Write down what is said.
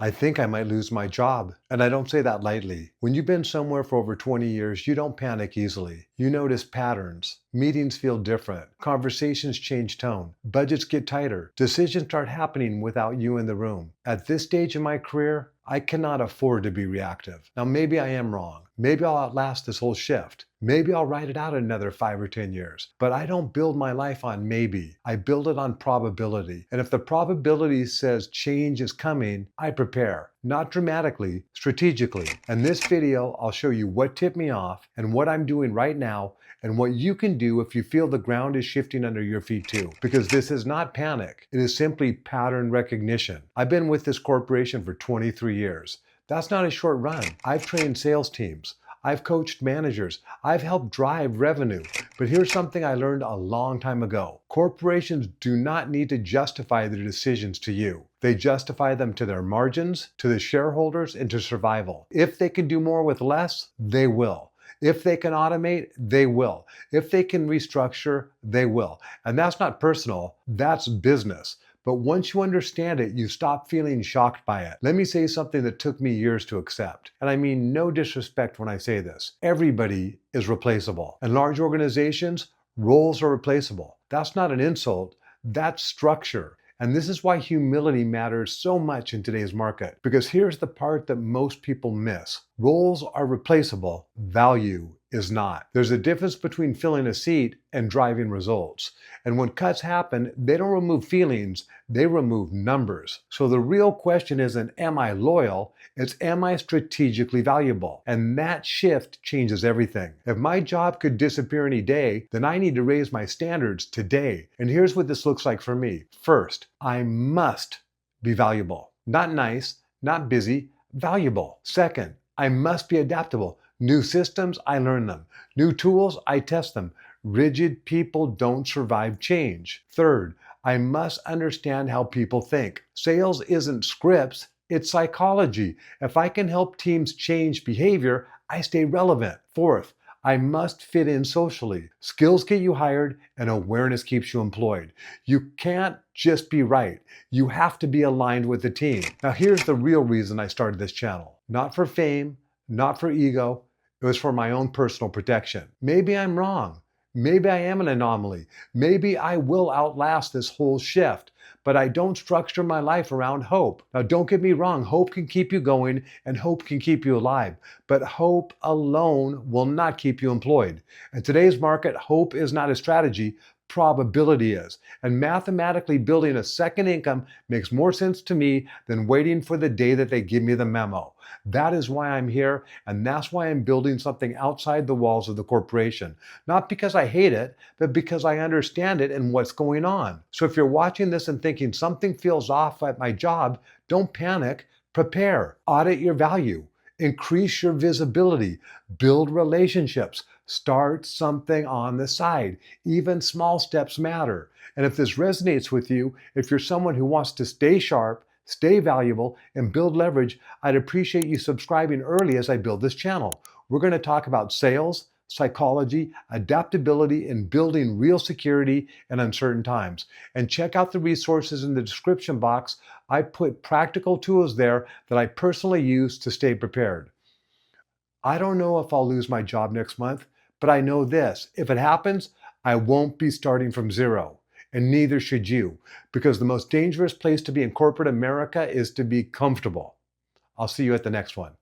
I think I might lose my job. And I don't say that lightly. When you've been somewhere for over 20 years, you don't panic easily. You notice patterns. Meetings feel different. Conversations change tone. Budgets get tighter. Decisions start happening without you in the room. At this stage in my career, I cannot afford to be reactive. Now, maybe I am wrong. Maybe I'll outlast this whole shift. Maybe I'll ride it out another 5 or 10 years. But I don't build my life on maybe. I build it on probability. And if the probability says change is coming, I prepare. Not dramatically, strategically. In this video, I'll show you what tipped me off and what I'm doing right now and what you can do if you feel the ground is shifting under your feet too. Because this is not panic. It is simply pattern recognition. I've been with this corporation for 23 years. That's not a short run. I've trained sales teams. I've coached managers. I've helped drive revenue. But here's something I learned a long time ago. Corporations do not need to justify their decisions to you. They justify them to their margins, to the shareholders, and to survival. If they can do more with less, they will. If they can automate, they will. If they can restructure, they will. And that's not personal, that's business. But once you understand it, you stop feeling shocked by it. Let me say something that took me years to accept. And I mean no disrespect when I say this. Everybody is replaceable. In large organizations, roles are replaceable. That's not an insult, that's structure. And this is why humility matters so much in today's market. Because here's the part that most people miss. Roles are replaceable, value is not. There's a difference between filling a seat and driving results. And when cuts happen, they don't remove feelings, they remove numbers. So the real question isn't, am I loyal? It's, am I strategically valuable? And that shift changes everything. If my job could disappear any day, then I need to raise my standards today. And here's what this looks like for me. First, I must be valuable. Not nice, not busy, valuable. Second, I must be adaptable. New systems, I learn them. New tools, I test them. Rigid people don't survive change. Third, I must understand how people think. Sales isn't scripts, it's psychology. If I can help teams change behavior, I stay relevant. Fourth, I must fit in socially. Skills get you hired and awareness keeps you employed. You can't just be right. You have to be aligned with the team. Now here's the real reason I started this channel. Not for fame, not for ego. It was for my own personal protection. Maybe I'm wrong. Maybe I am an anomaly. Maybe I will outlast this whole shift, but I don't structure my life around hope. Now, don't get me wrong. Hope can keep you going and hope can keep you alive, but hope alone will not keep you employed. In today's market, hope is not a strategy. Probability is. And mathematically building a second income makes more sense to me than waiting for the day that they give me the memo. That is why I'm here, and that's why I'm building something outside the walls of the corporation. Not because I hate it, but because I understand it and what's going on. So if you're watching this and thinking something feels off at my job, don't panic, prepare, audit your value. Increase your visibility, build relationships, start something on the side. Even small steps matter. And if this resonates with you, if you're someone who wants to stay sharp, stay valuable, and build leverage, I'd appreciate you subscribing early as I build this channel. We're going to talk about sales, psychology, adaptability, and building real security in uncertain times. And check out the resources in the description box. I put practical tools there that I personally use to stay prepared. I don't know if I'll lose my job next month, but I know this. If it happens, I won't be starting from zero. And neither should you, because the most dangerous place to be in corporate America is to be comfortable. I'll see you at the next one.